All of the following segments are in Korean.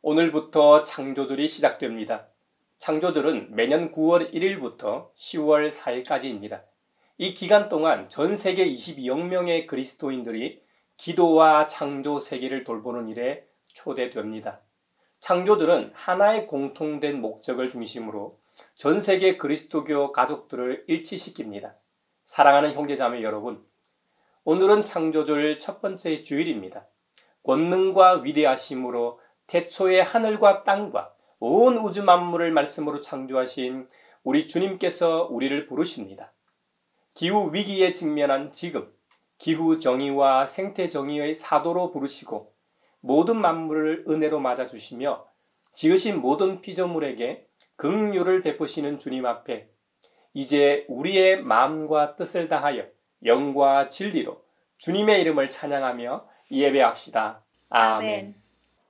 오늘부터 창조절이 시작됩니다. 창조절은 매년 9월 1일부터 10월 4일까지입니다. 이 기간 동안 전 세계 22억 명의 그리스도인들이 기도와 창조 세계를 돌보는 일에 초대됩니다. 창조절은 하나의 공통된 목적을 중심으로 전 세계 그리스도교 가족들을 일치시킵니다. 사랑하는 형제자매 여러분, 오늘은 창조절 첫 번째 주일입니다. 권능과 위대하심으로 태초에 하늘과 땅과 온 우주 만물을 말씀으로 창조하신 우리 주님께서 우리를 부르십니다. 기후 위기에 직면한 지금, 기후 정의와 생태 정의의 사도로 부르시고 모든 만물을 은혜로 맞아주시며 지으신 모든 피조물에게 긍휼을 베푸시는 주님 앞에 이제 우리의 마음과 뜻을 다하여 영과 진리로 주님의 이름을 찬양하며 예배합시다. 아멘.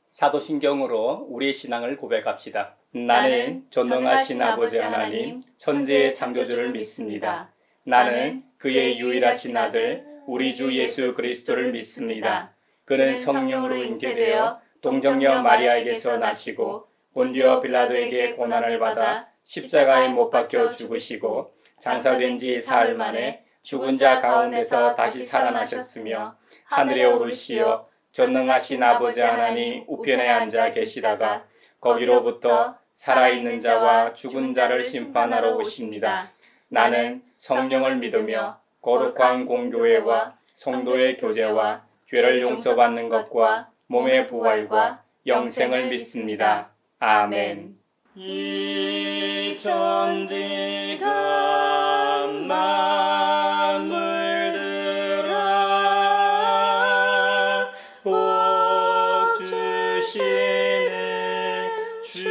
사도신경으로 우리의 신앙을 고백합시다. 나는 전능하신 아버지 하나님, 천지의 창조주를 믿습니다. 나는 그의 유일하신 아들, 우리 주 예수 그리스도를 믿습니다. 그는 성령으로 잉태되어 동정녀 마리아에게서 나시고 본디오 빌라도에게 고난을 받아 십자가에 못 박혀 죽으시고 장사된 지 사흘 만에 죽은 자 가운데서 다시 살아나셨으며 하늘에 오르시어 전능하신 아버지 하나님 우편에 앉아 계시다가 거기로부터 살아있는 자와 죽은 자를 심판하러 오십니다. 나는 성령을 믿으며 거룩한 공교회와 성도의 교제와 죄를 용서받는 것과 몸의 부활과 영생을 믿습니다. 아멘. 이 천지가 만물들아 복 주시는 주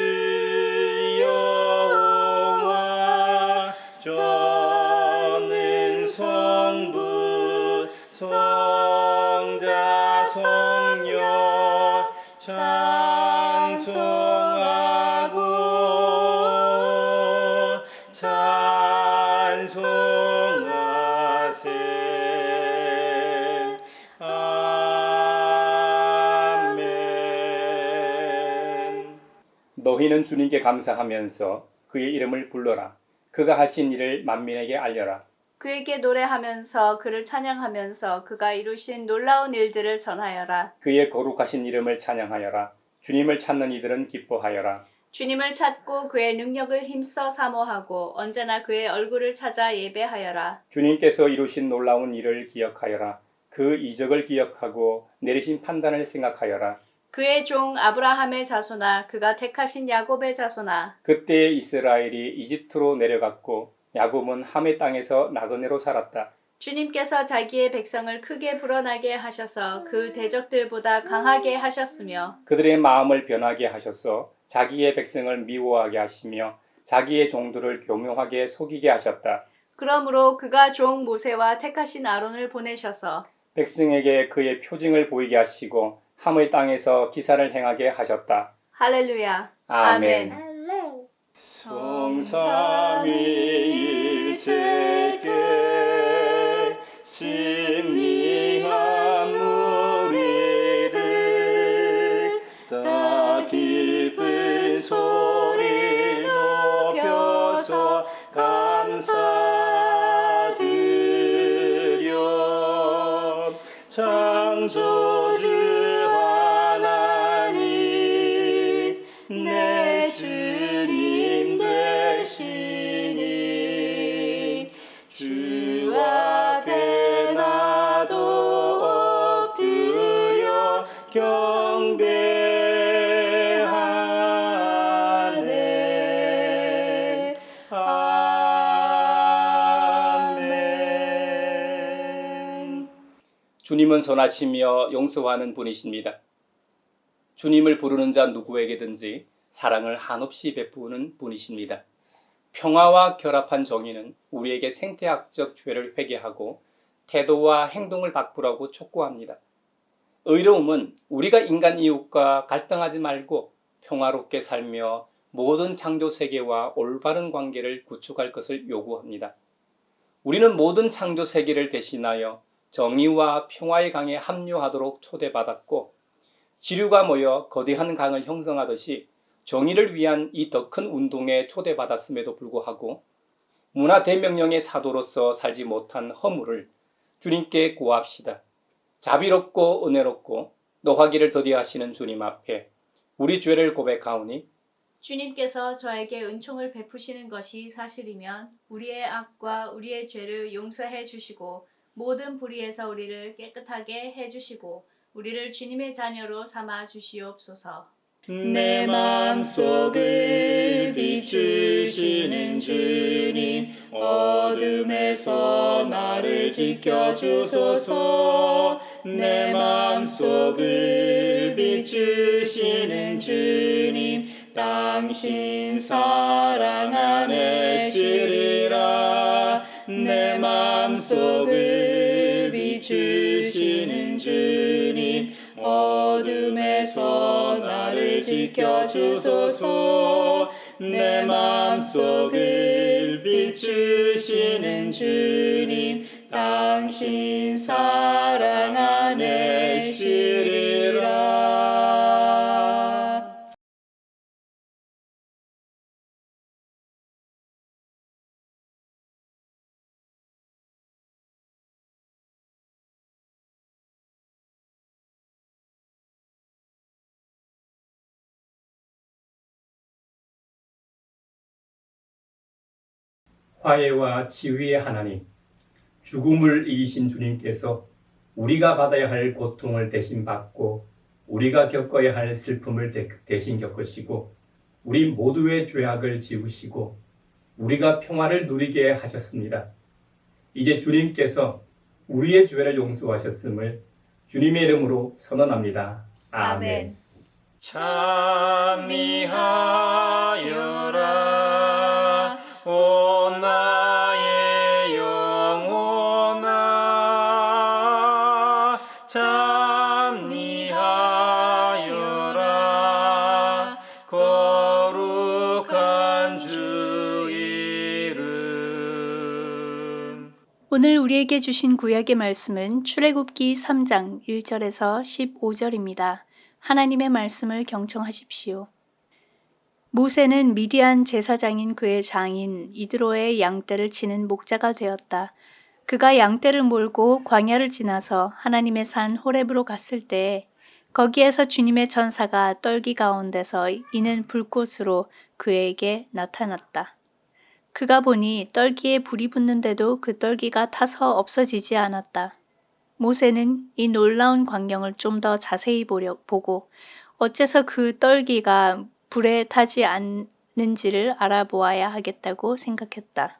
여호와 전능 성부 성자 성령 찬송하세. 아멘. 너희는 주님께 감사하면서 그의 이름을 불러라. 그가 하신 일을 만민에게 알려라. 그에게 노래하면서 그를 찬양하면서 그가 이루신 놀라운 일들을 전하여라. 그의 거룩하신 이름을 찬양하여라. 주님을 찾는 이들은 기뻐하여라. 주님을 찾고 그의 능력을 힘써 사모하고 언제나 그의 얼굴을 찾아 예배하여라. 주님께서 이루신 놀라운 일을 기억하여라. 그 이적을 기억하고 내리신 판단을 생각하여라. 그의 종 아브라함의 자손아, 그가 택하신 야곱의 자손아. 그때 이스라엘이 이집트로 내려갔고 야곱은 함의 땅에서 나그네로 살았다. 주님께서 자기의 백성을 크게 불어나게 하셔서 그 대적들보다 강하게 하셨으며 그들의 마음을 변하게 하셔서 자기의 백성을 미워하게 하시며 자기의 종들을 교묘하게 속이게 하셨다. 그러므로 그가 종 모세와 택하신 아론을 보내셔서 백성에게 그의 표징을 보이게 하시고 함의 땅에서 기사를 행하게 하셨다. 할렐루야. 아멘. 성삼위일체께 승리한 우리들 다 기쁜 소리 높여서 감사드려. 창조주 하나님 내 주님 되시니 주 앞에 나도 엎드려 경배하네. 아멘. 주님은 선하시며 용서하는 분이십니다. 주님을 부르는 자 누구에게든지 사랑을 한없이 베푸는 분이십니다. 평화와 결합한 정의는 우리에게 생태학적 죄를 회개하고 태도와 행동을 바꾸라고 촉구합니다. 의로움은 우리가 인간 이웃과 갈등하지 말고 평화롭게 살며 모든 창조 세계와 올바른 관계를 구축할 것을 요구합니다. 우리는 모든 창조 세계를 대신하여 정의와 평화의 강에 합류하도록 초대받았고 지류가 모여 거대한 강을 형성하듯이 정의를 위한 이 더 큰 운동에 초대받았음에도 불구하고 문화 대명령의 사도로서 살지 못한 허물을 주님께 구합시다. 자비롭고 은혜롭고 노하기를 더디하시는 주님 앞에 우리 죄를 고백하오니 주님께서 저에게 은총을 베푸시는 것이 사실이면 우리의 악과 우리의 죄를 용서해 주시고 모든 불의에서 우리를 깨끗하게 해 주시고 우리를 주님의 자녀로 삼아 주시옵소서. 내 맘속을 비추시는 주님, 어둠에서 나를 지켜주소서. 내 맘속을 비추시는 주님, 당신 사랑 안에 쉬리라. 내 맘속을 비추시는 주님, 어둠에서 나를 지켜주소서. 내 맘속을 비추시는 주님, 당신 사랑 안에 쉬리라. 화해와 치유의 하나님, 죽음을 이기신 주님께서 우리가 받아야 할 고통을 대신 받고 우리가 겪어야 할 슬픔을 대신 겪으시고 우리 모두의 죄악을 지우시고 우리가 평화를 누리게 하셨습니다. 이제 주님께서 우리의 죄를 용서하셨음을 주님의 이름으로 선언합니다. 아멘. 찬미하여라 오 나의 영혼아, 찬미하여라 거룩한 주 이름. 오늘 우리에게 주신 구약의 말씀은 출애굽기 3장 1절에서 15절입니다. 하나님의 말씀을 경청하십시오. 모세는 미디안 제사장인 그의 장인 이드로의 양떼를 치는 목자가 되었다. 그가 양떼를 몰고 광야를 지나서 하나님의 산 호렙으로 갔을 때에 거기에서 주님의 천사가 떨기 가운데서 이는 불꽃으로 그에게 나타났다. 그가 보니 떨기에 불이 붙는데도 그 떨기가 타서 없어지지 않았다. 모세는 이 놀라운 광경을 좀 더 자세히 보고 어째서 그 떨기가 불에 타지 않는지를 알아보아야 하겠다고 생각했다.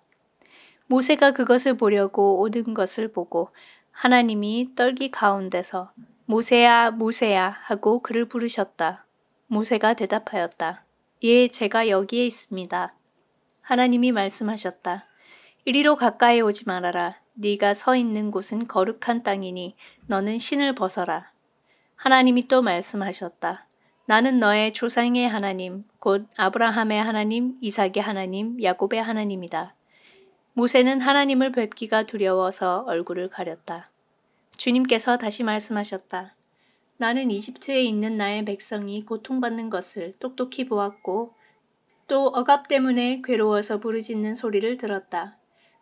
모세가 그것을 보려고 오는 것을 보고 하나님이 떨기 가운데서 모세야 모세야 하고 그를 부르셨다. 모세가 대답하였다. 예, 제가 여기에 있습니다. 하나님이 말씀하셨다. 이리로 가까이 오지 말아라. 네가 서 있는 곳은 거룩한 땅이니 너는 신을 벗어라. 하나님이 또 말씀하셨다. 나는 너의 조상의 하나님, 곧 아브라함의 하나님, 이삭의 하나님, 야곱의 하나님이다. 모세는 하나님을 뵙기가 두려워서 얼굴을 가렸다. 주님께서 다시 말씀하셨다. 나는 이집트에 있는 나의 백성이 고통받는 것을 똑똑히 보았고 또 억압 때문에 괴로워서 부르짖는 소리를 들었다.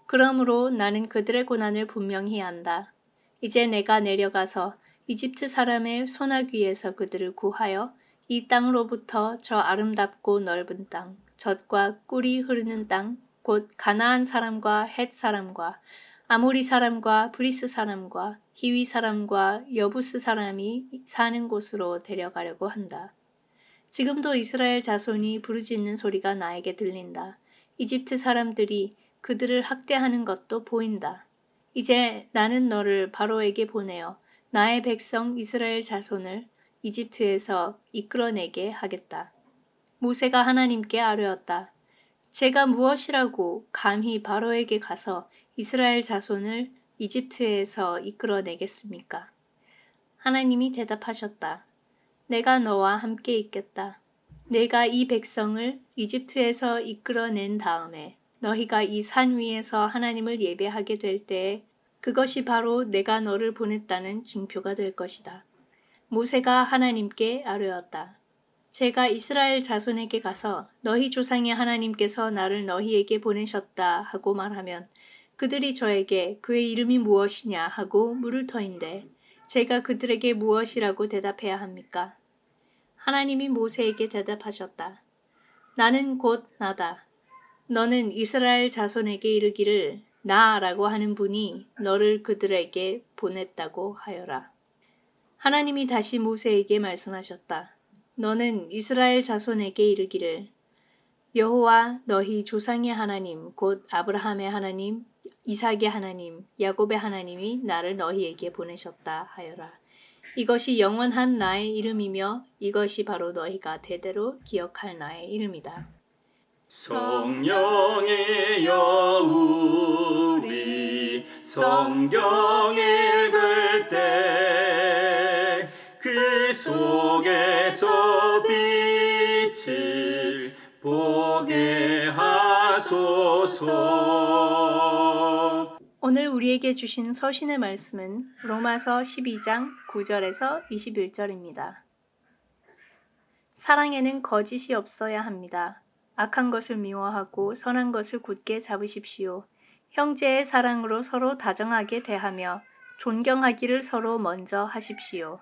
그러므로 나는 그들의 고난을 분명히 안다. 이제 내가 내려가서 이집트 사람의 소나귀에서 그들을 구하여 이 땅으로부터 저 아름답고 넓은 땅, 젖과 꿀이 흐르는 땅, 곧 가나안 사람과 헷 사람과 아모리 사람과 브리스 사람과 히위 사람과 여부스 사람이 사는 곳으로 데려가려고 한다. 지금도 이스라엘 자손이 부르짖는 소리가 나에게 들린다. 이집트 사람들이 그들을 학대하는 것도 보인다. 이제 나는 너를 바로에게 보내어 나의 백성 이스라엘 자손을 이집트에서 이끌어내게 하겠다. 모세가 하나님께 아뢰었다. 제가 무엇이라고 감히 바로에게 가서 이스라엘 자손을 이집트에서 이끌어내겠습니까? 하나님이 대답하셨다. 내가 너와 함께 있겠다. 내가 이 백성을 이집트에서 이끌어낸 다음에 너희가 이 산 위에서 하나님을 예배하게 될 때에 그것이 바로 내가 너를 보냈다는 징표가 될 것이다. 모세가 하나님께 아뢰었다. 제가 이스라엘 자손에게 가서 너희 조상의 하나님께서 나를 너희에게 보내셨다 하고 말하면 그들이 저에게 그의 이름이 무엇이냐 하고 물을 터인데 제가 그들에게 무엇이라고 대답해야 합니까? 하나님이 모세에게 대답하셨다. 나는 곧 나다. 너는 이스라엘 자손에게 이르기를 나라고 하는 분이 너를 그들에게 보냈다고 하여라. 하나님이 다시 모세에게 말씀하셨다. 너는 이스라엘 자손에게 이르기를 여호와 너희 조상의 하나님 곧 아브라함의 하나님, 이삭의 하나님, 야곱의 하나님이 나를 너희에게 보내셨다 하여라. 이것이 영원한 나의 이름이며 이것이 바로 너희가 대대로 기억할 나의 이름이다. 성령이여 우리 성경 읽을 때 그 속에서 빛을 보게 하소서. 오늘 우리에게 주신 서신의 말씀은 로마서 12장 9절에서 21절입니다. 사랑에는 거짓이 없어야 합니다. 악한 것을 미워하고 선한 것을 굳게 잡으십시오. 형제의 사랑으로 서로 다정하게 대하며 존경하기를 서로 먼저 하십시오.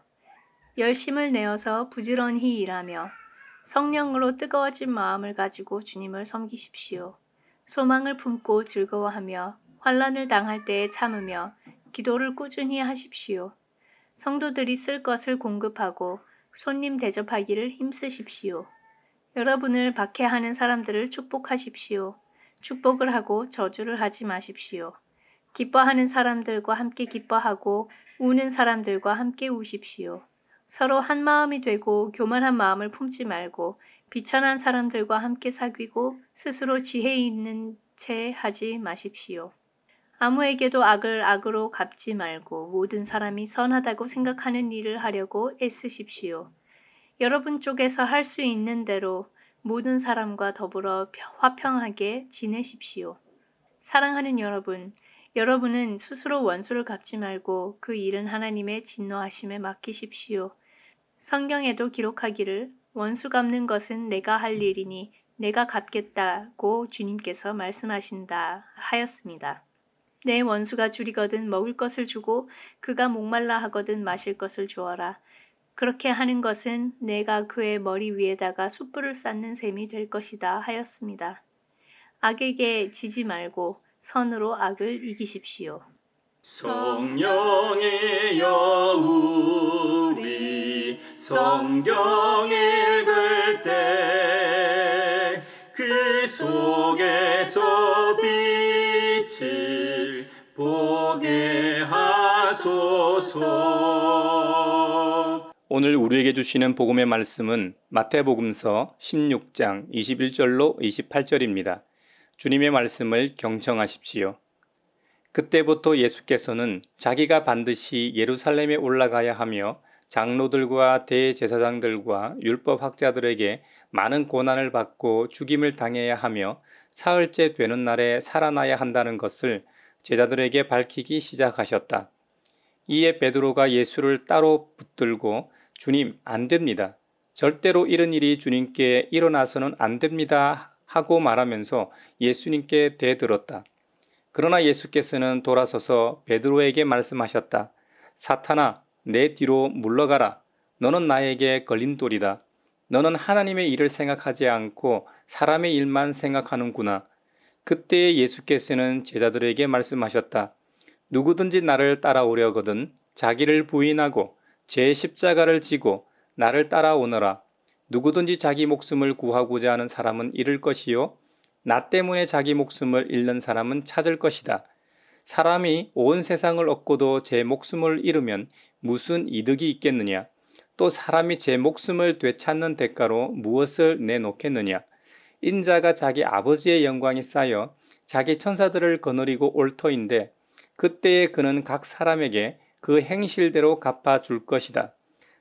열심을 내어서 부지런히 일하며 성령으로 뜨거워진 마음을 가지고 주님을 섬기십시오. 소망을 품고 즐거워하며 환난을 당할 때에 참으며 기도를 꾸준히 하십시오. 성도들이 쓸 것을 공급하고 손님 대접하기를 힘쓰십시오. 여러분을 박해하는 사람들을 축복하십시오. 축복을 하고 저주를 하지 마십시오. 기뻐하는 사람들과 함께 기뻐하고 우는 사람들과 함께 우십시오. 서로 한 마음이 되고 교만한 마음을 품지 말고 비천한 사람들과 함께 사귀고 스스로 지혜 있는 채 하지 마십시오. 아무에게도 악을 악으로 갚지 말고 모든 사람이 선하다고 생각하는 일을 하려고 애쓰십시오. 여러분 쪽에서 할 수 있는 대로 모든 사람과 더불어 화평하게 지내십시오. 사랑하는 여러분, 여러분은 스스로 원수를 갚지 말고 그 일은 하나님의 진노하심에 맡기십시오. 성경에도 기록하기를 원수 갚는 것은 내가 할 일이니 내가 갚겠다고 주님께서 말씀하신다 하였습니다. 내 원수가 줄이거든 먹을 것을 주고 그가 목말라 하거든 마실 것을 주어라. 그렇게 하는 것은 내가 그의 머리 위에다가 숯불을 쌓는 셈이 될 것이다 하였습니다. 악에게 지지 말고 선으로 악을 이기십시오. 성령이여 우리 성경 읽을 때 그 속에서 빛을 보게 하소서. 오늘 우리에게 주시는 복음의 말씀은 마태복음서 16장 21절로 28절입니다. 주님의 말씀을 경청하십시오. 그때부터 예수께서는 자기가 반드시 예루살렘에 올라가야 하며 장로들과 대제사장들과 율법학자들에게 많은 고난을 받고 죽임을 당해야 하며 사흘째 되는 날에 살아나야 한다는 것을 제자들에게 밝히기 시작하셨다. 이에 베드로가 예수를 따로 붙들고 주님, 안 됩니다. 절대로 이런 일이 주님께 일어나서는 안 됩니다 하고 말하면서 예수님께 대들었다. 그러나 예수께서는 돌아서서 베드로에게 말씀하셨다. 사탄아, 내 뒤로 물러가라. 너는 나에게 걸림돌이다. 너는 하나님의 일을 생각하지 않고 사람의 일만 생각하는구나. 그때 예수께서는 제자들에게 말씀하셨다. 누구든지 나를 따라오려거든 자기를 부인하고 제 십자가를 지고 나를 따라오너라. 누구든지 자기 목숨을 구하고자 하는 사람은 잃을 것이요 나 때문에 자기 목숨을 잃는 사람은 찾을 것이다. 사람이 온 세상을 얻고도 제 목숨을 잃으면 무슨 이득이 있겠느냐? 또 사람이 제 목숨을 되찾는 대가로 무엇을 내놓겠느냐? 인자가 자기 아버지의 영광이 쌓여 자기 천사들을 거느리고 올 터인데 그때에 그는 각 사람에게 그 행실대로 갚아줄 것이다.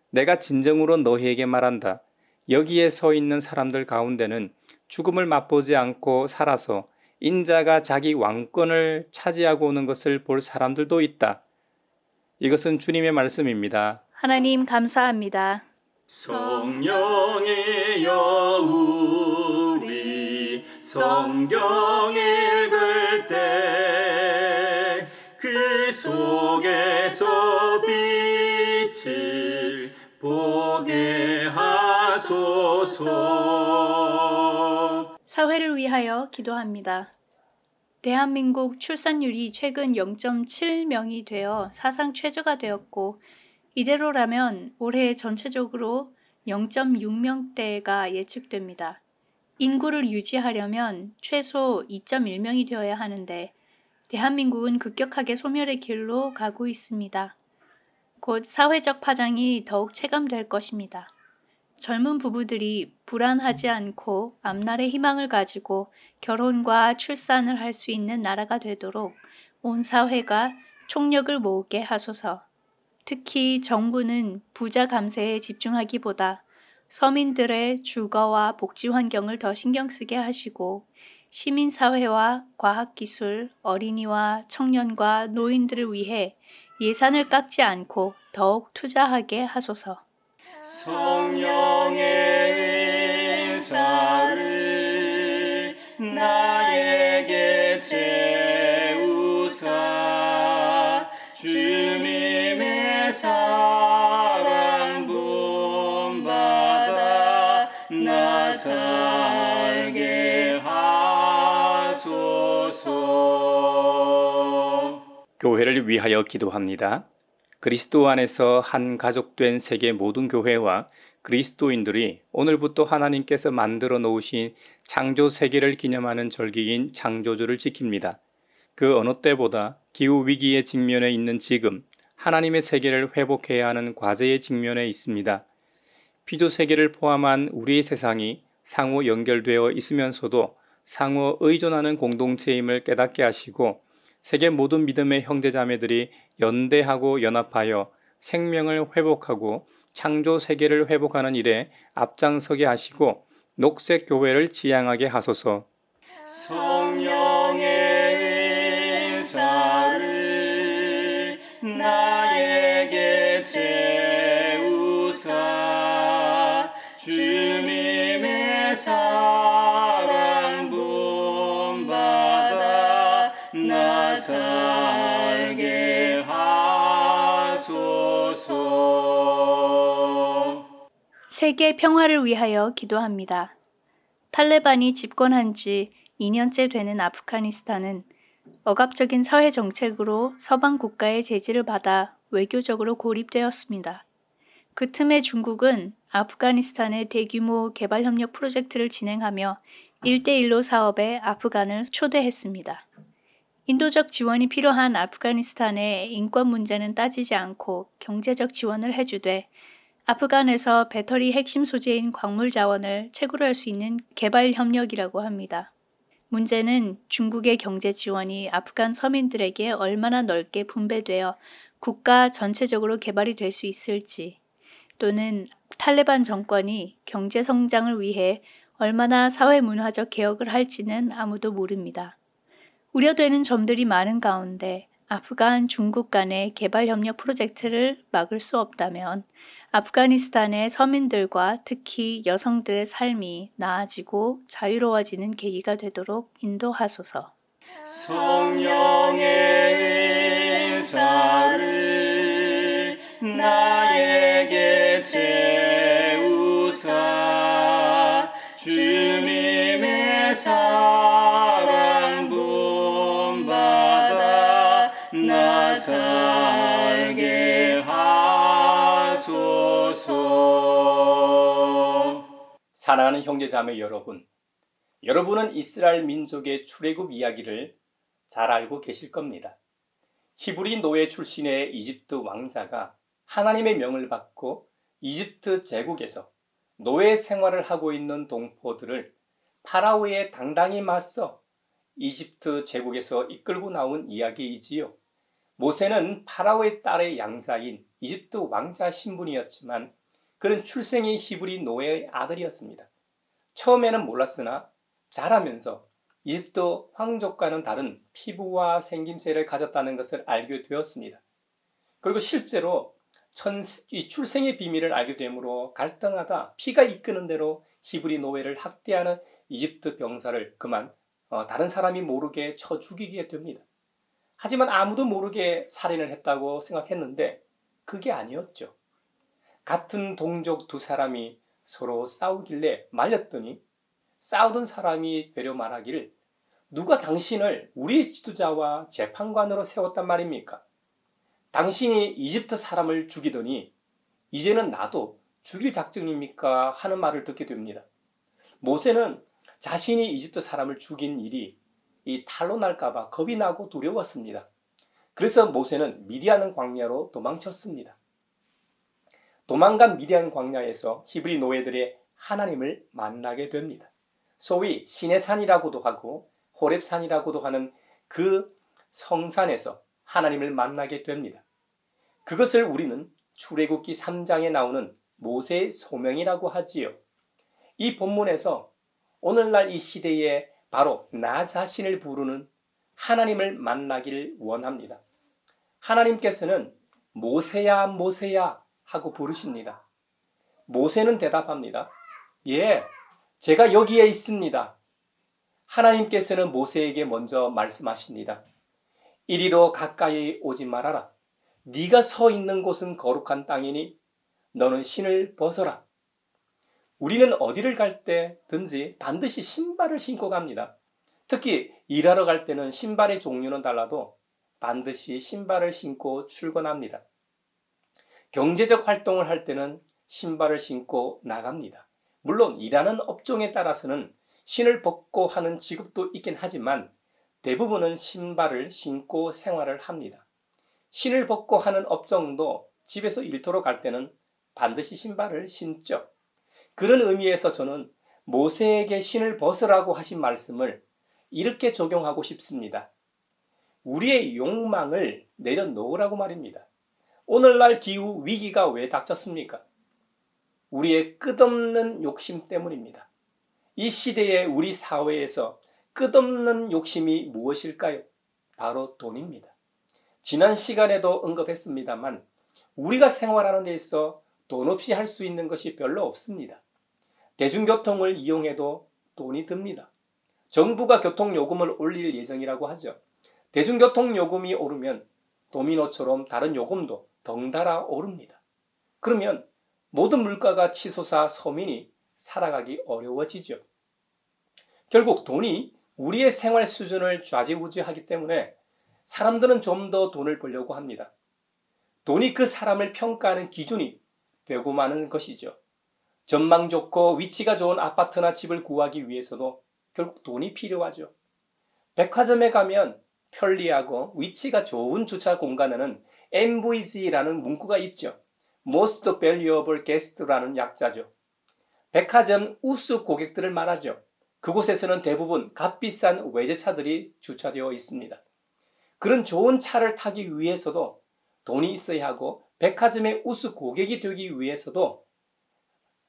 내가 진정으로 너희에게 말한다. 여기에 서 있는 사람들 가운데는 죽음을 맛보지 않고 살아서 인자가 자기 왕권을 차지하고 오는 것을 볼 사람들도 있다. 이것은 주님의 말씀입니다. 하나님 감사합니다. 성령이여 우리 성경 읽을 때 그 속에서 빛을 보게 하소서. 사회를 위하여 기도합니다. 대한민국 출산율이 최근 0.7명이 되어 사상 최저가 되었고 이대로라면 올해 전체적으로 0.6명대가 예측됩니다. 인구를 유지하려면 최소 2.1명이 되어야 하는데 대한민국은 급격하게 소멸의 길로 가고 있습니다. 곧 사회적 파장이 더욱 체감될 것입니다. 젊은 부부들이 불안하지 않고 앞날의 희망을 가지고 결혼과 출산을 할 수 있는 나라가 되도록 온 사회가 총력을 모으게 하소서. 특히 정부는 부자 감세에 집중하기보다 서민들의 주거와 복지 환경을 더 신경 쓰게 하시고 시민사회와 과학기술, 어린이와 청년과 노인들을 위해 예산을 깎지 않고 더욱 투자하게 하소서. 성령의 은사를 나에게 채우사 주님의 사랑 본받아 나 살게 하소서. 교회를 위하여 기도합니다. 그리스도 안에서 한 가족된 세계 모든 교회와 그리스도인들이 오늘부터 하나님께서 만들어 놓으신 창조 세계를 기념하는 절기인 창조주를 지킵니다. 그 어느 때보다 기후 위기에 직면해 있는 지금 하나님의 세계를 회복해야 하는 과제의 직면에 있습니다. 피조 세계를 포함한 우리의 세상이 상호 연결되어 있으면서도 상호 의존하는 공동체임을 깨닫게 하시고 세계 모든 믿음의 형제자매들이 연대하고 연합하여 생명을 회복하고 창조 세계를 회복하는 일에 앞장서게 하시고 녹색 교회를 지향하게 하소서. 성령의 은사를 나에게 채우사 주님의 사랑 본받아 나 살게 하소서. 세계 평화를 위하여 기도합니다. 탈레반이 집권한 지 2년째 되는 아프가니스탄은 억압적인 사회 정책으로 서방 국가의 제지를 받아 외교적으로 고립되었습니다. 그 틈에 중국은 아프가니스탄의 대규모 개발협력 프로젝트를 진행하며 1대1로 사업에 아프간을 초대했습니다. 인도적 지원이 필요한 아프가니스탄의 인권 문제는 따지지 않고 경제적 지원을 해주되 아프간에서 배터리 핵심 소재인 광물 자원을 채굴할 수 있는 개발 협력이라고 합니다. 문제는 중국의 경제 지원이 아프간 서민들에게 얼마나 넓게 분배되어 국가 전체적으로 개발이 될 수 있을지, 또는 탈레반 정권이 경제 성장을 위해 얼마나 사회 문화적 개혁을 할지는 아무도 모릅니다. 우려되는 점들이 많은 가운데 아프간 중국 간의 개발 협력 프로젝트를 막을 수 없다면 아프가니스탄의 서민들과 특히 여성들의 삶이 나아지고 자유로워지는 계기가 되도록 인도하소서. 성령의 은사를 나에게 채우사 주님의 사랑 본받아 나 살게 하소서. 사랑하는 형제자매 여러분, 여러분은 이스라엘 민족의 출애굽 이야기를 잘 알고 계실 겁니다. 히브리 노예 출신의 이집트 왕자가 하나님의 명을 받고 이집트 제국에서 노예 생활을 하고 있는 동포들을 파라오에 당당히 맞서 이집트 제국에서 이끌고 나온 이야기이지요. 모세는 파라오의 딸의 양자인 이집트 왕자 신분이었지만 그는 출생이 히브리 노예의 아들이었습니다. 처음에는 몰랐으나 자라면서 이집트 황족과는 다른 피부와 생김새를 가졌다는 것을 알게 되었습니다. 그리고 실제로 이 출생의 비밀을 알게 되므로 갈등하다 피가 이끄는 대로 히브리 노예를 학대하는 이집트 병사를 그만 다른 사람이 모르게 쳐 죽이게 됩니다. 하지만 아무도 모르게 살인을 했다고 생각했는데 그게 아니었죠. 같은 동족 두 사람이 서로 싸우길래 말렸더니 싸우던 사람이 되려 말하기를 누가 당신을 우리의 지도자와 재판관으로 세웠단 말입니까? 당신이 이집트 사람을 죽이더니 이제는 나도 죽일 작정입니까? 하는 말을 듣게 됩니다. 모세는 자신이 이집트 사람을 죽인 일이 이 탈로 날까봐 겁이 나고 두려웠습니다. 그래서 모세는 미디안 광야로 도망쳤습니다. 도망간 미디안 광야에서 히브리 노예들의 하나님을 만나게 됩니다. 소위 시내산이라고도 하고 호렙산이라고도 하는 그 성산에서 하나님을 만나게 됩니다. 그것을 우리는 출애굽기 3장에 나오는 모세의 소명이라고 하지요. 이 본문에서 오늘날 이 시대에 바로 나 자신을 부르는 하나님을 만나기를 원합니다. 하나님께서는 모세야 모세야 하고 부르십니다. 모세는 대답합니다. 예, 제가 여기에 있습니다. 하나님께서는 모세에게 먼저 말씀하십니다. 이리로 가까이 오지 말아라. 네가 서 있는 곳은 거룩한 땅이니 너는 신을 벗어라. 우리는 어디를 갈 때든지 반드시 신발을 신고 갑니다. 특히 일하러 갈 때는 신발의 종류는 달라도 반드시 신발을 신고 출근합니다. 경제적 활동을 할 때는 신발을 신고 나갑니다. 물론 일하는 업종에 따라서는 신을 벗고 하는 직업도 있긴 하지만 대부분은 신발을 신고 생활을 합니다. 신을 벗고 하는 업종도 집에서 일터로 갈 때는 반드시 신발을 신죠. 그런 의미에서 저는 모세에게 신을 벗으라고 하신 말씀을 이렇게 적용하고 싶습니다. 우리의 욕망을 내려놓으라고 말입니다. 오늘날 기후 위기가 왜 닥쳤습니까? 우리의 끝없는 욕심 때문입니다. 이 시대에 우리 사회에서 끝없는 욕심이 무엇일까요? 바로 돈입니다. 지난 시간에도 언급했습니다만 우리가 생활하는 데 있어 돈 없이 할 수 있는 것이 별로 없습니다. 대중교통을 이용해도 돈이 듭니다. 정부가 교통요금을 올릴 예정이라고 하죠. 대중교통요금이 오르면 도미노처럼 다른 요금도 덩달아 오릅니다. 그러면 모든 물가가 치솟아 서민이 살아가기 어려워지죠. 결국 돈이 우리의 생활 수준을 좌지우지하기 때문에 사람들은 좀 더 돈을 벌려고 합니다. 돈이 그 사람을 평가하는 기준이 되고 마는 것이죠. 전망 좋고 위치가 좋은 아파트나 집을 구하기 위해서도 결국 돈이 필요하죠. 백화점에 가면 편리하고 위치가 좋은 주차 공간에는 MVG라는 문구가 있죠. Most Valuable Guest라는 약자죠. 백화점 우수 고객들을 말하죠. 그곳에서는 대부분 값비싼 외제차들이 주차되어 있습니다. 그런 좋은 차를 타기 위해서도 돈이 있어야 하고 백화점의 우수 고객이 되기 위해서도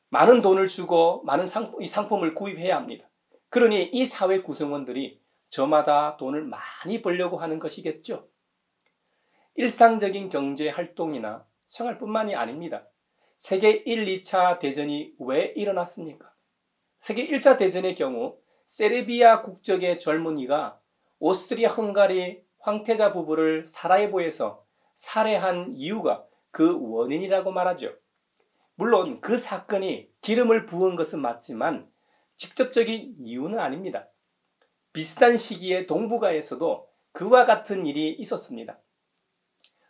많은 돈을 주고 많은 상품을 구입해야 합니다. 그러니 이 사회 구성원들이 저마다 돈을 많이 벌려고 하는 것이겠죠. 일상적인 경제 활동이나 생활뿐만이 아닙니다. 세계 1, 2차 대전이 왜 일어났습니까? 세계 1차 대전의 경우 세르비아 국적의 젊은이가 오스트리아 헝가리 황태자 부부를 사라예보에서 살해한 이유가 그 원인이라고 말하죠. 물론 그 사건이 기름을 부은 것은 맞지만 직접적인 이유는 아닙니다. 비슷한 시기에 동북아에서도 그와 같은 일이 있었습니다.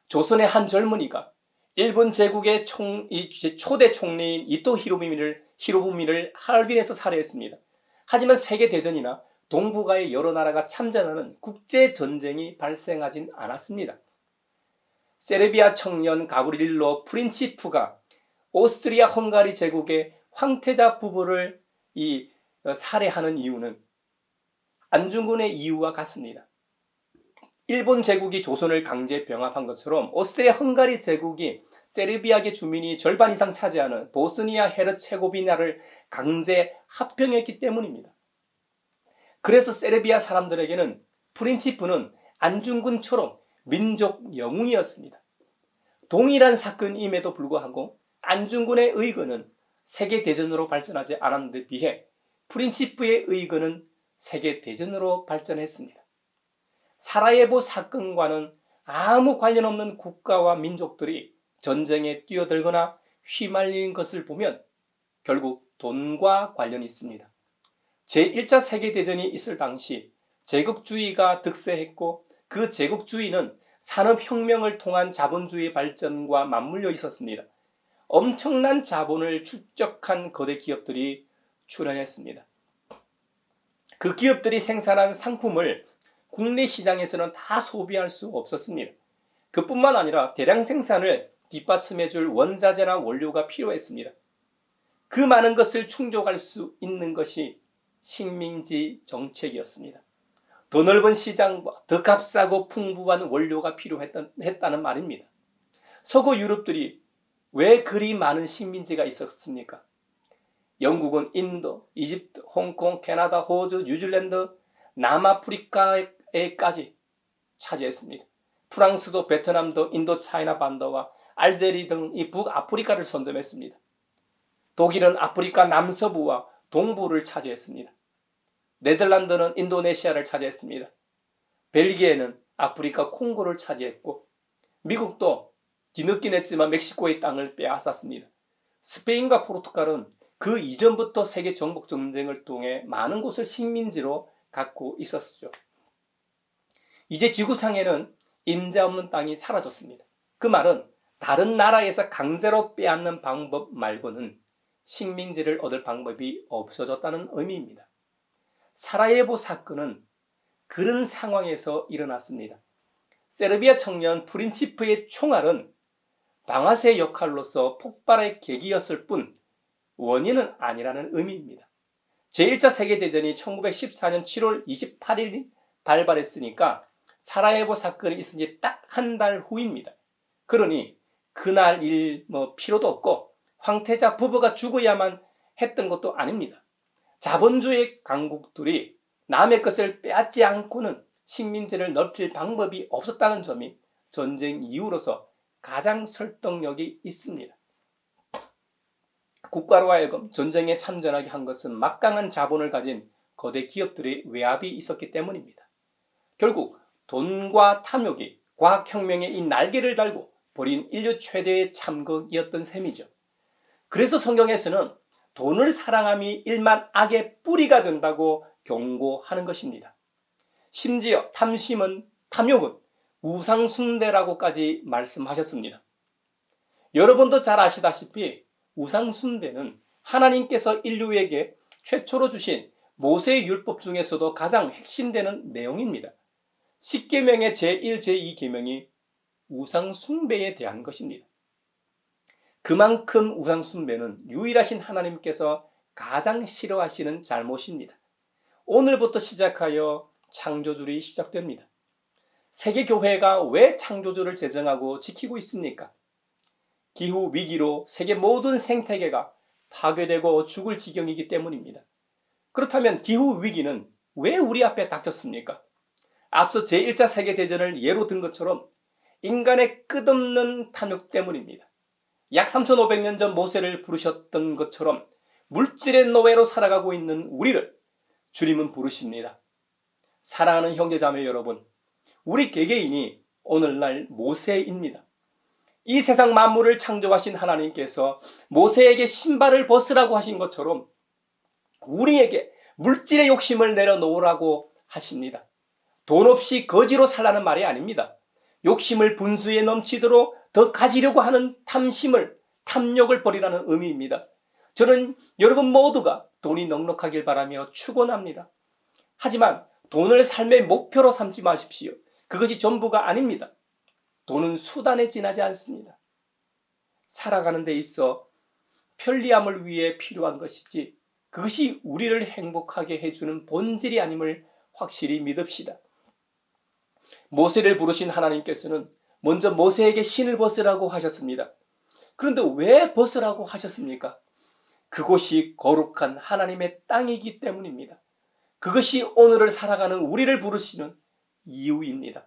조선의 한 젊은이가 일본 제국의 초대 총리인 이토 히로부미를 하얼빈에서 살해했습니다. 하지만 세계대전이나 동북아의 여러 나라가 참전하는 국제전쟁이 발생하진 않았습니다. 세르비아 청년 가브릴로 프린치프가 오스트리아 헝가리 제국의 황태자 부부를 살해하는 이유는 안중근의 이유와 같습니다. 일본 제국이 조선을 강제 병합한 것처럼 오스트리아 헝가리 제국이 세르비아계 주민이 절반 이상 차지하는 보스니아 헤르체고비나를 강제 합병했기 때문입니다. 그래서 세르비아 사람들에게는 프린치프는 안중근처럼 민족 영웅이었습니다. 동일한 사건임에도 불구하고 안중근의 의거는 세계대전으로 발전하지 않았는데 비해 프린치프의 의거는 세계대전으로 발전했습니다. 사라예보 사건과는 아무 관련 없는 국가와 민족들이 전쟁에 뛰어들거나 휘말린 것을 보면 결국 돈과 관련이 있습니다. 제1차 세계대전이 있을 당시 제국주의가 득세했고 그 제국주의는 산업혁명을 통한 자본주의 발전과 맞물려 있었습니다. 엄청난 자본을 축적한 거대 기업들이 출현했습니다. 그 기업들이 생산한 상품을 국내 시장에서는 다 소비할 수 없었습니다. 그뿐만 아니라 대량 생산을 뒷받침해줄 원자재나 원료가 필요했습니다. 그 많은 것을 충족할 수 있는 것이 식민지 정책이었습니다. 더 넓은 시장과 더 값싸고 풍부한 원료가 필요했다는 말입니다. 서구 유럽들이 왜 그리 많은 식민지가 있었습니까? 영국은 인도, 이집트, 홍콩, 캐나다, 호주, 뉴질랜드, 남아프리카에까지 차지했습니다. 프랑스도 베트남도 인도 차이나 반도와 알제리 등 이 북아프리카를 선점했습니다. 독일은 아프리카 남서부와 동부를 차지했습니다. 네덜란드는 인도네시아를 차지했습니다. 벨기에는 아프리카 콩고를 차지했고 미국도 뒤늦긴 했지만 멕시코의 땅을 빼앗았습니다. 스페인과 포르투갈은 그 이전부터 세계 정복 전쟁을 통해 많은 곳을 식민지로 갖고 있었죠. 이제 지구상에는 임자 없는 땅이 사라졌습니다. 그 말은 다른 나라에서 강제로 빼앗는 방법 말고는 식민지를 얻을 방법이 없어졌다는 의미입니다. 사라예보 사건은 그런 상황에서 일어났습니다. 세르비아 청년 프린치프의 총알은 방아쇠 역할로서 폭발의 계기였을 뿐 원인은 아니라는 의미입니다. 제1차 세계대전이 1914년 7월 28일 발발했으니까 사라예보 사건이 있은 지 딱 한 달 후입니다. 그러니 그날 일 필요도 없고 황태자 부부가 죽어야만 했던 것도 아닙니다. 자본주의 강국들이 남의 것을 빼앗지 않고는 식민지를 넓힐 방법이 없었다는 점이 전쟁 이후로서 가장 설득력이 있습니다. 국가로 하여금 전쟁에 참전하게 한 것은 막강한 자본을 가진 거대 기업들의 외압이 있었기 때문입니다. 결국 돈과 탐욕이 과학혁명의 이 날개를 달고 벌인 인류 최대의 참극이었던 셈이죠. 그래서 성경에서는 돈을 사랑함이 일만 악의 뿌리가 된다고 경고하는 것입니다. 심지어 탐욕은 우상숭배라고까지 말씀하셨습니다. 여러분도 잘 아시다시피 우상숭배는 하나님께서 인류에게 최초로 주신 모세의 율법 중에서도 가장 핵심되는 내용입니다. 10계명의 제1, 제2계명이 우상숭배에 대한 것입니다. 그만큼 우상숭배는 유일하신 하나님께서 가장 싫어하시는 잘못입니다. 오늘부터 시작하여 창조주일이 시작됩니다. 세계교회가 왜 창조주를 제정하고 지키고 있습니까? 기후 위기로 세계 모든 생태계가 파괴되고 죽을 지경이기 때문입니다. 그렇다면 기후 위기는 왜 우리 앞에 닥쳤습니까? 앞서 제1차 세계대전을 예로 든 것처럼 인간의 끝없는 탐욕 때문입니다. 약 3500년 전 모세를 부르셨던 것처럼 물질의 노예로 살아가고 있는 우리를 주님은 부르십니다. 사랑하는 형제자매 여러분, 우리 개개인이 오늘날 모세입니다. 이 세상 만물을 창조하신 하나님께서 모세에게 신발을 벗으라고 하신 것처럼 우리에게 물질의 욕심을 내려놓으라고 하십니다. 돈 없이 거지로 살라는 말이 아닙니다. 욕심을 분수에 넘치도록 더 가지려고 하는 탐욕을 버리라는 의미입니다. 저는 여러분 모두가 돈이 넉넉하길 바라며 축원합니다. 하지만 돈을 삶의 목표로 삼지 마십시오. 그것이 전부가 아닙니다. 돈은 수단에 지나지 않습니다. 살아가는 데 있어 편리함을 위해 필요한 것이지 그것이 우리를 행복하게 해주는 본질이 아님을 확실히 믿읍시다. 모세를 부르신 하나님께서는 먼저 모세에게 신을 벗으라고 하셨습니다. 그런데 왜 벗으라고 하셨습니까? 그곳이 거룩한 하나님의 땅이기 때문입니다. 그것이 오늘을 살아가는 우리를 부르시는 이유입니다.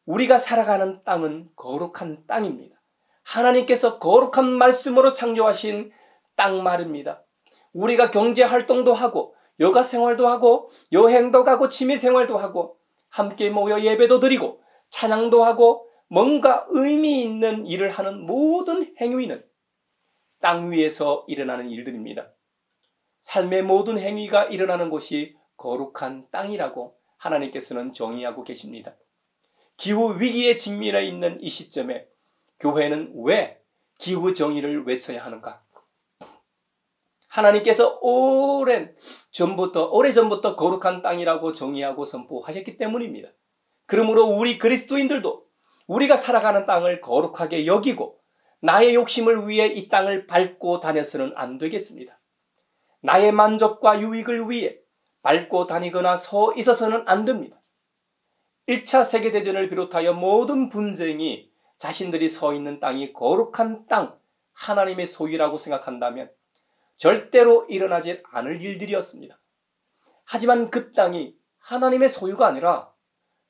우리가 살아가는 땅은 거룩한 땅입니다. 하나님께서 거룩한 말씀으로 창조하신 땅 말입니다. 우리가 경제 활동도 하고 여가 생활도 하고 여행도 가고 취미 생활도 하고 함께 모여 예배도 드리고 찬양도 하고 뭔가 의미 있는 일을 하는 모든 행위는 땅 위에서 일어나는 일들입니다. 삶의 모든 행위가 일어나는 곳이 거룩한 땅이라고 하나님께서는 정의하고 계십니다. 기후 위기에 직면해 있는 이 시점에 교회는 왜 기후 정의를 외쳐야 하는가? 하나님께서 오래전부터 거룩한 땅이라고 정의하고 선포하셨기 때문입니다. 그러므로 우리 그리스도인들도 우리가 살아가는 땅을 거룩하게 여기고 나의 욕심을 위해 이 땅을 밟고 다녀서는 안 되겠습니다. 나의 만족과 유익을 위해 밟고 다니거나 서 있어서는 안 됩니다. 1차 세계대전을 비롯하여 모든 분쟁이 자신들이 서 있는 땅이 거룩한 땅, 하나님의 소유라고 생각한다면 절대로 일어나지 않을 일들이었습니다. 하지만 그 땅이 하나님의 소유가 아니라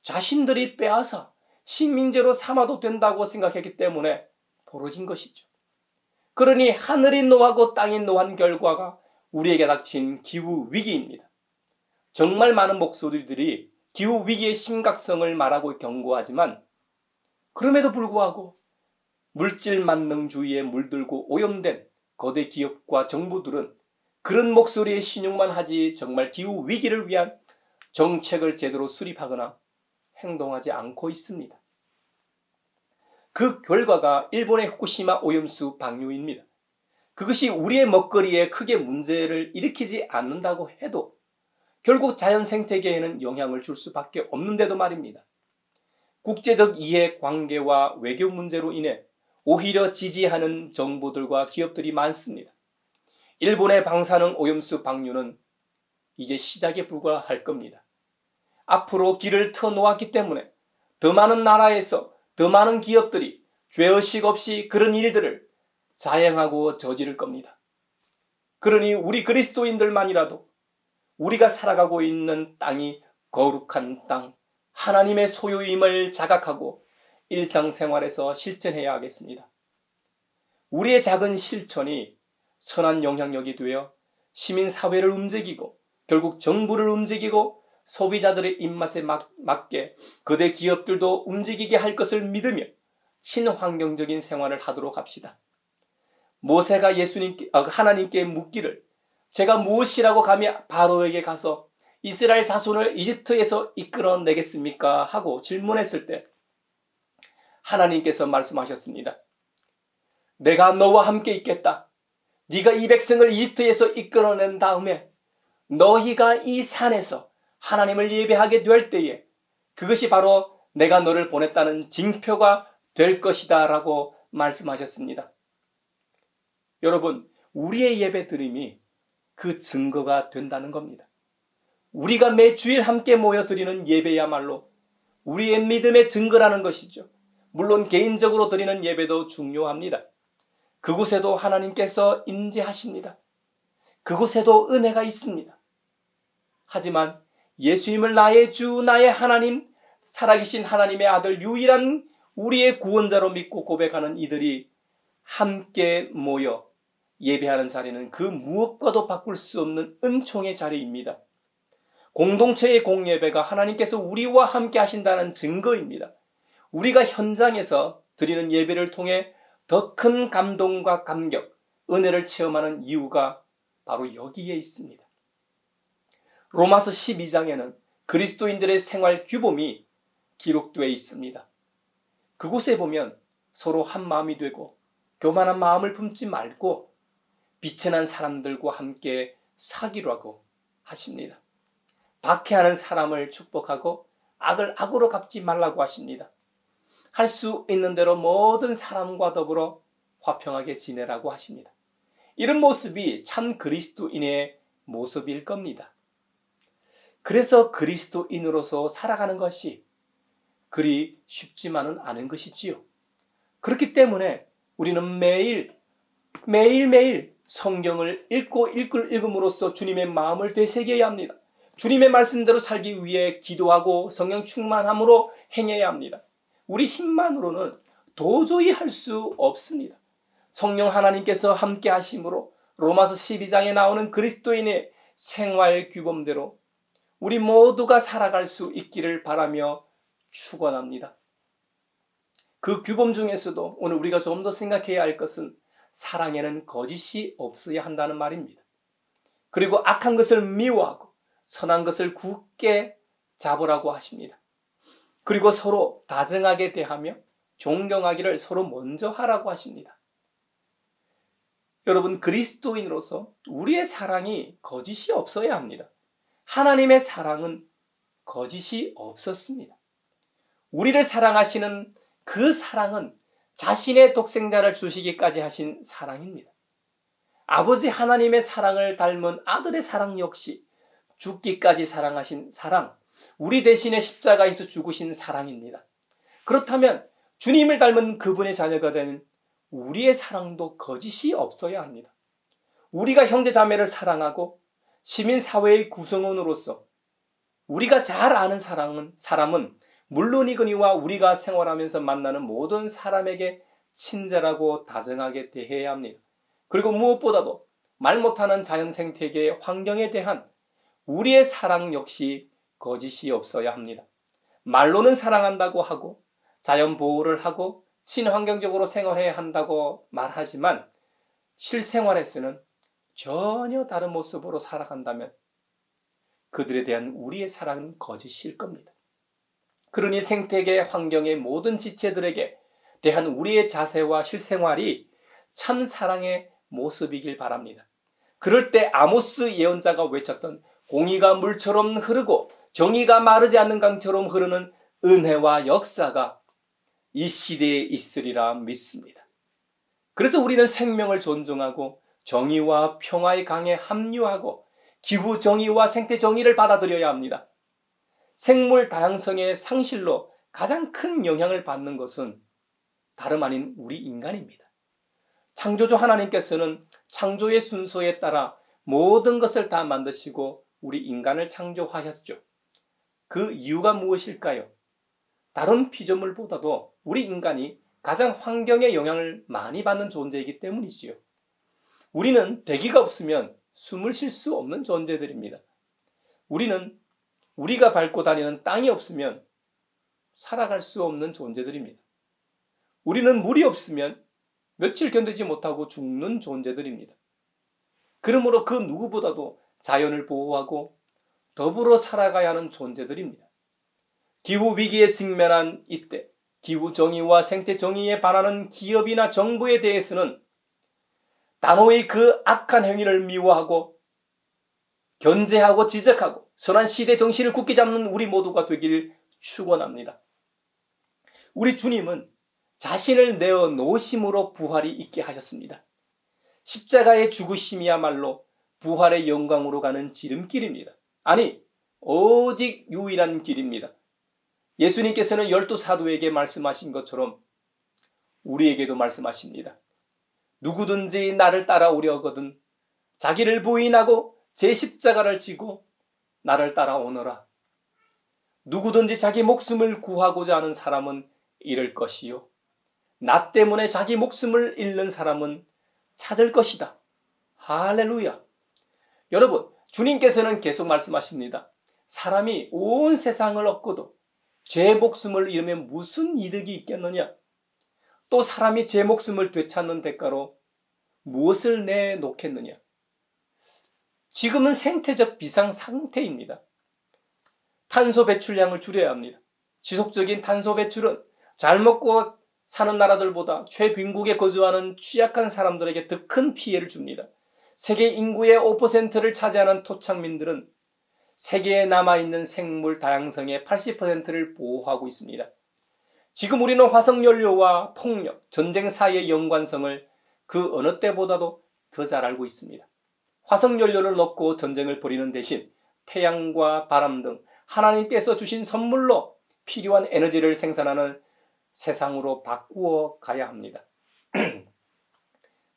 자신들이 빼앗아 식민지로 삼아도 된다고 생각했기 때문에 벌어진 것이죠. 그러니 하늘이 노하고 땅이 노한 결과가 우리에게 닥친 기후 위기입니다. 정말 많은 목소리들이 기후 위기의 심각성을 말하고 경고하지만 그럼에도 불구하고 물질 만능주의에 물들고 오염된 거대 기업과 정부들은 그런 목소리에 신용만 하지 정말 기후 위기를 위한 정책을 제대로 수립하거나 행동하지 않고 있습니다. 그 결과가 일본의 후쿠시마 오염수 방류입니다. 그것이 우리의 먹거리에 크게 문제를 일으키지 않는다고 해도 결국 자연 생태계에는 영향을 줄 수밖에 없는데도 말입니다. 국제적 이해 관계와 외교 문제로 인해 오히려 지지하는 정부들과 기업들이 많습니다. 일본의 방사능 오염수 방류는 이제 시작에 불과할 겁니다. 앞으로 길을 터놓았기 때문에 더 많은 나라에서 더 많은 기업들이 죄의식 없이 그런 일들을 자행하고 저지를 겁니다. 그러니 우리 그리스도인들만이라도 우리가 살아가고 있는 땅이 거룩한 땅, 하나님의 소유임을 자각하고 일상생활에서 실천해야 하겠습니다. 우리의 작은 실천이 선한 영향력이 되어 시민사회를 움직이고 결국 정부를 움직이고 소비자들의 입맛에 맞게 거대 기업들도 움직이게 할 것을 믿으며 친환경적인 생활을 하도록 합시다. 모세가 하나님께 묻기를 제가 무엇이라고 감히 바로에게 가서 이스라엘 자손을 이집트에서 이끌어내겠습니까? 하고 질문했을 때 하나님께서 말씀하셨습니다. 내가 너와 함께 있겠다. 네가 이 백성을 이집트에서 이끌어낸 다음에 너희가 이 산에서 하나님을 예배하게 될 때에 그것이 바로 내가 너를 보냈다는 징표가 될 것이다 라고 말씀하셨습니다. 여러분, 우리의 예배 드림이 그 증거가 된다는 겁니다. 우리가 매주일 함께 모여 드리는 예배야말로 우리의 믿음의 증거라는 것이죠. 물론 개인적으로 드리는 예배도 중요합니다. 그곳에도 하나님께서 임재하십니다. 그곳에도 은혜가 있습니다. 하지만 예수님을 나의 주, 나의 하나님, 살아계신 하나님의 아들, 유일한 우리의 구원자로 믿고 고백하는 이들이 함께 모여 예배하는 자리는 그 무엇과도 바꿀 수 없는 은총의 자리입니다. 공동체의 공예배가 하나님께서 우리와 함께 하신다는 증거입니다. 우리가 현장에서 드리는 예배를 통해 더 큰 감동과 감격, 은혜를 체험하는 이유가 바로 여기에 있습니다. 로마서 12장에는 그리스도인들의 생활 규범이 기록되어 있습니다. 그곳에 보면 서로 한 마음이 되고 교만한 마음을 품지 말고 빛의 난 사람들과 함께 사귀라고 하십니다. 박해하는 사람을 축복하고 악을 악으로 갚지 말라고 하십니다. 할 수 있는 대로 모든 사람과 더불어 화평하게 지내라고 하십니다. 이런 모습이 참 그리스도인의 모습일 겁니다. 그래서 그리스도인으로서 살아가는 것이 그리 쉽지만은 않은 것이지요. 그렇기 때문에 우리는 매일매일 성경을 읽음으로써 주님의 마음을 되새겨야 합니다. 주님의 말씀대로 살기 위해 기도하고 성령 충만함으로 행해야 합니다. 우리 힘만으로는 도저히 할 수 없습니다. 성령 하나님께서 함께 하심으로 로마서 12장에 나오는 그리스도인의 생활 규범대로 우리 모두가 살아갈 수 있기를 바라며 축원합니다. 그 규범 중에서도 오늘 우리가 좀 더 생각해야 할 것은 사랑에는 거짓이 없어야 한다는 말입니다. 그리고 악한 것을 미워하고 선한 것을 굳게 잡으라고 하십니다. 그리고 서로 다정하게 대하며 존경하기를 서로 먼저 하라고 하십니다. 여러분, 그리스도인으로서 우리의 사랑이 거짓이 없어야 합니다. 하나님의 사랑은 거짓이 없었습니다. 우리를 사랑하시는 그 사랑은 자신의 독생자를 주시기까지 하신 사랑입니다. 아버지 하나님의 사랑을 닮은 아들의 사랑 역시 죽기까지 사랑하신 사랑, 우리 대신에 십자가에서 죽으신 사랑입니다. 그렇다면 주님을 닮은 그분의 자녀가 되는 우리의 사랑도 거짓이 없어야 합니다. 우리가 형제 자매를 사랑하고 시민사회의 구성원으로서 우리가 잘 아는 사람은 물론이거니와 우리가 생활하면서 만나는 모든 사람에게 친절하고 다정하게 대해야 합니다. 그리고 무엇보다도 말 못하는 자연생태계의 환경에 대한 우리의 사랑 역시 거짓이 없어야 합니다. 말로는 사랑한다고 하고 자연 보호를 하고 친환경적으로 생활해야 한다고 말하지만 실생활에서는 전혀 다른 모습으로 살아간다면 그들에 대한 우리의 사랑은 거짓일 겁니다. 그러니 생태계 환경의 모든 지체들에게 대한 우리의 자세와 실생활이 참 사랑의 모습이길 바랍니다. 그럴 때 아모스 예언자가 외쳤던 공의가 물처럼 흐르고 정의가 마르지 않는 강처럼 흐르는 은혜와 역사가 이 시대에 있으리라 믿습니다. 그래서 우리는 생명을 존중하고 정의와 평화의 강에 합류하고 기후 정의와 생태 정의를 받아들여야 합니다. 생물 다양성의 상실로 가장 큰 영향을 받는 것은 다름 아닌 우리 인간입니다. 창조주 하나님께서는 창조의 순서에 따라 모든 것을 다 만드시고 우리 인간을 창조하셨죠. 그 이유가 무엇일까요? 다른 피조물보다도 우리 인간이 가장 환경의 영향을 많이 받는 존재이기 때문이지요. 우리는 대기가 없으면 숨을 쉴 수 없는 존재들입니다. 우리는 우리가 밟고 다니는 땅이 없으면 살아갈 수 없는 존재들입니다. 우리는 물이 없으면 며칠 견디지 못하고 죽는 존재들입니다. 그러므로 그 누구보다도 자연을 보호하고 더불어 살아가야 하는 존재들입니다. 기후위기에 직면한 이때 기후정의와 생태정의에 반하는 기업이나 정부에 대해서는 단호히 그 악한 행위를 미워하고 견제하고 지적하고 선한 시대 정신을 굳게 잡는 우리 모두가 되길 축원합니다. 우리 주님은 자신을 내어 놓으심으로 부활이 있게 하셨습니다. 십자가의 죽으심이야말로 부활의 영광으로 가는 지름길입니다. 아니, 오직 유일한 길입니다. 예수님께서는 12사도에게 말씀하신 것처럼 우리에게도 말씀하십니다. 누구든지 나를 따라오려거든 자기를 부인하고 제 십자가를 지고 나를 따라오너라. 누구든지 자기 목숨을 구하고자 하는 사람은 잃을 것이요 나 때문에 자기 목숨을 잃는 사람은 찾을 것이다. 할렐루야. 여러분, 주님께서는 계속 말씀하십니다. 사람이 온 세상을 얻고도 제 목숨을 잃으면 무슨 이득이 있겠느냐? 또 사람이 제 목숨을 되찾는 대가로 무엇을 내놓겠느냐? 지금은 생태적 비상 상태입니다. 탄소 배출량을 줄여야 합니다. 지속적인 탄소 배출은 잘 먹고 사는 나라들보다 최빈국에 거주하는 취약한 사람들에게 더 큰 피해를 줍니다. 세계 인구의 5%를 차지하는 토착민들은 세계에 남아있는 생물 다양성의 80%를 보호하고 있습니다. 지금 우리는 화석연료와 폭력, 전쟁 사이의 연관성을 그 어느 때보다도 더 잘 알고 있습니다. 화석연료를 넣고 전쟁을 벌이는 대신 태양과 바람 등 하나님께서 주신 선물로 필요한 에너지를 생산하는 세상으로 바꾸어 가야 합니다.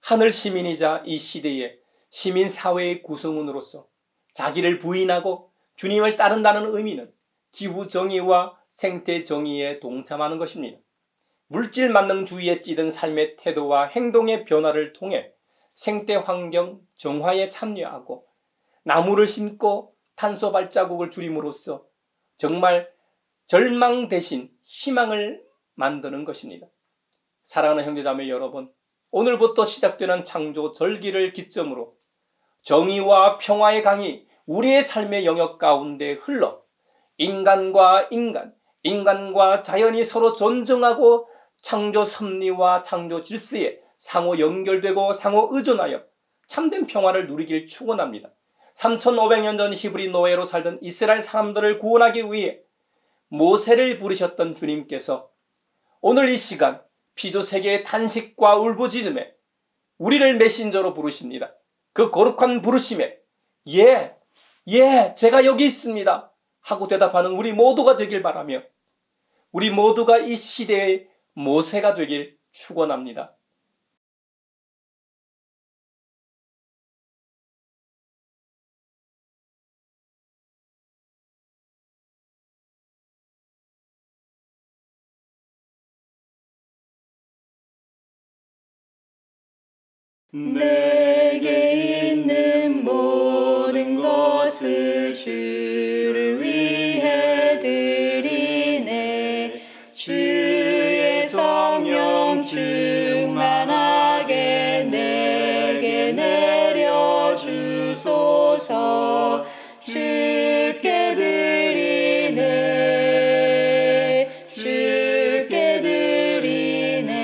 하늘 시민이자 이 시대의 시민사회의 구성원으로서 자기를 부인하고 주님을 따른다는 의미는 기후정의와 생태정의에 동참하는 것입니다. 물질 만능주의에 찌든 삶의 태도와 행동의 변화를 통해 생태 환경 정화에 참여하고 나무를 심고 탄소 발자국을 줄임으로써 정말 절망 대신 희망을 만드는 것입니다. 사랑하는 형제자매 여러분, 오늘부터 시작되는 창조 절기를 기점으로 정의와 평화의 강이 우리의 삶의 영역 가운데 흘러 인간과 인간, 인간과 자연이 서로 존중하고 창조 섭리와 창조 질서에 상호 연결되고 상호 의존하여 참된 평화를 누리길 축원합니다. 3500년 전 히브리 노예로 살던 이스라엘 사람들을 구원하기 위해 모세를 부르셨던 주님께서 오늘 이 시간 피조세계의 탄식과 울부짖음에 우리를 메신저로 부르십니다. 그 거룩한 부르심에 예, 제가 여기 있습니다 하고 대답하는 우리 모두가 되길 바라며 우리 모두가 이 시대의 모세가 되길 축원합니다. 내게 있는 모든 것을 주를 위해 드리네. 주의 성령 충만하게 내게 내려주소서. 주께 드리네. 주께 드리네.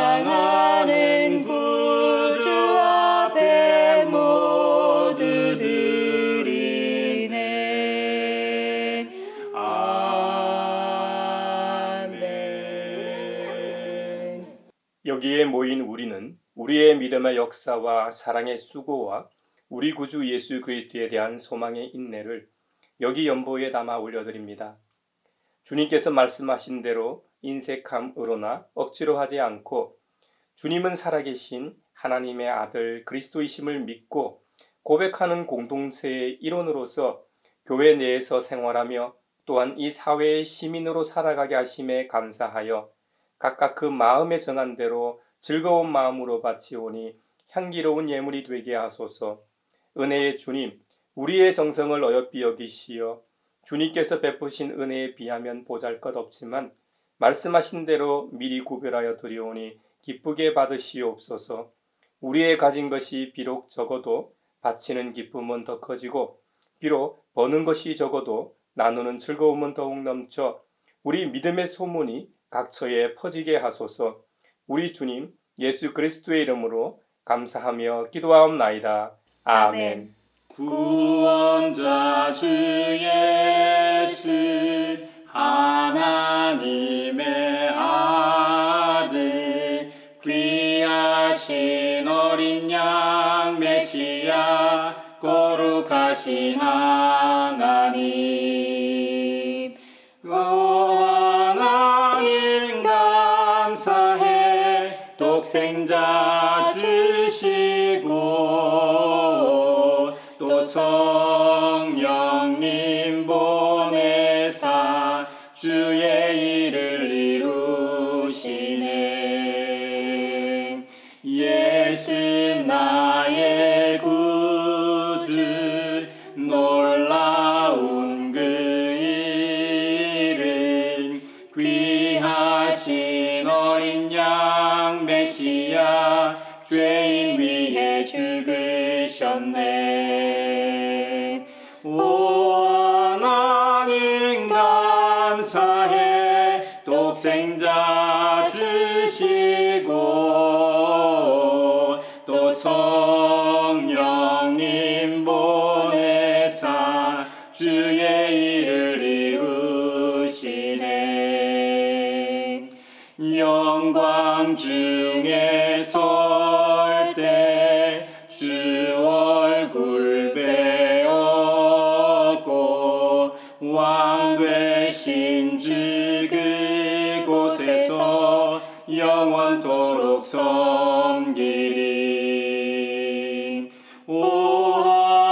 사랑하는 구주 앞에 모두 드리네. 아멘. 여기에 모인 우리는 우리의 믿음의 역사와 사랑의 수고와 우리 구주 예수 그리스도에 대한 소망의 인내를 여기 연보에 담아 올려드립니다. 주님께서 말씀하신 대로 인색함으로나 억지로 하지 않고 주님은 살아계신 하나님의 아들 그리스도이심을 믿고 고백하는 공동체의 일원으로서 교회 내에서 생활하며 또한 이 사회의 시민으로 살아가게 하심에 감사하여 각각 그 마음에 정한 대로 즐거운 마음으로 바치오니 향기로운 예물이 되게 하소서. 은혜의 주님, 우리의 정성을 어여삐 여기시어 주님께서 베푸신 은혜에 비하면 보잘것없지만 말씀하신 대로 미리 구별하여 드리오니 기쁘게 받으시옵소서. 우리의 가진 것이 비록 적어도 바치는 기쁨은 더 커지고 비록 버는 것이 적어도 나누는 즐거움은 더욱 넘쳐 우리 믿음의 소문이 각처에 퍼지게 하소서. 우리 주님 예수 그리스도의 이름으로 감사하며 기도하옵나이다. 아멘. 구원자 주 예수 하나님의 아들 귀하신 어린 양 메시아 거룩하신 하나님 하나님 감사해 독생자 주시고 또 성령님 보내사 주의 일을 이루시네. 예수 나의 구주 놀라운 그 일을 귀하신 어린 양 메시아 죄인 위해 죽으셨네. 오 하나님 감사해 독생자 주시고 또 성령님 보내사 주의 일을 이루시네. 영광 중에 설 때 주 얼굴 배웠고 왕 되신 주 그곳에서 영원토록 섬기리. 오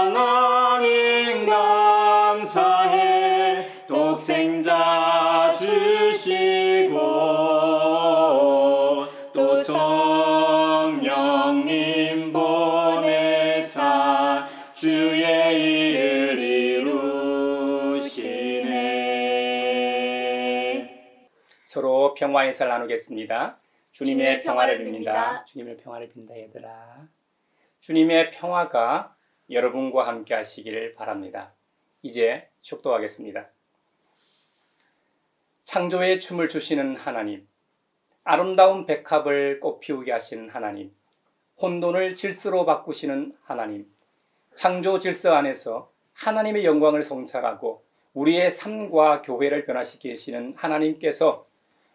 하나님 감사해 독생자 주 성령님 보내사 주의 일을 이루시네. 서로 평화 인사를 나누겠습니다. 주님의 평화를 빕니다. 빕니다. 주님의 평화를 빈다 얘들아. 주님의 평화가 여러분과 함께 하시기를 바랍니다. 이제 축도하겠습니다. 창조의 춤을 주시는 하나님, 아름다운 백합을 꽃피우게 하시는 하나님, 혼돈을 질서로 바꾸시는 하나님, 창조 질서 안에서 하나님의 영광을 성찰하고 우리의 삶과 교회를 변화시키시는 하나님께서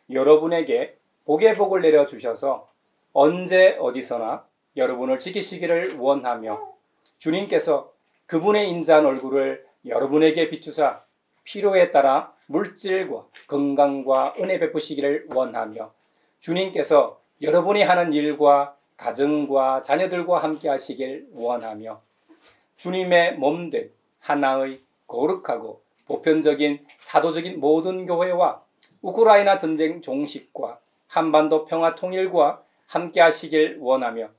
여러분에게 복의 복을 내려주셔서 언제 어디서나 여러분을 지키시기를 원하며 주님께서 그분의 인자한 얼굴을 여러분에게 비추사 필요에 따라 물질과 건강과 은혜 베푸시기를 원하며 주님께서 여러분이 하는 일과 가정과 자녀들과 함께 하시길 원하며 주님의 몸된 하나의 거룩하고 보편적인 사도적인 모든 교회와 우크라이나 전쟁 종식과 한반도 평화 통일과 함께 하시길 원하며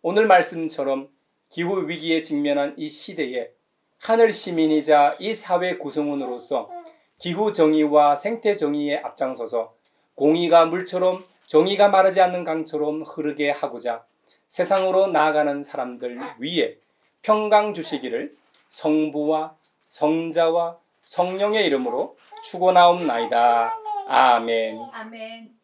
오늘 말씀처럼 기후 위기에 직면한 이 시대에 하늘 시민이자 이 사회 구성원으로서 기후 정의와 생태 정의에 앞장서서 공의가 물처럼 정의가 마르지 않는 강처럼 흐르게 하고자 세상으로 나아가는 사람들 위에 평강 주시기를 성부와 성자와 성령의 이름으로 축원하옵나이다. 아멘. 아멘.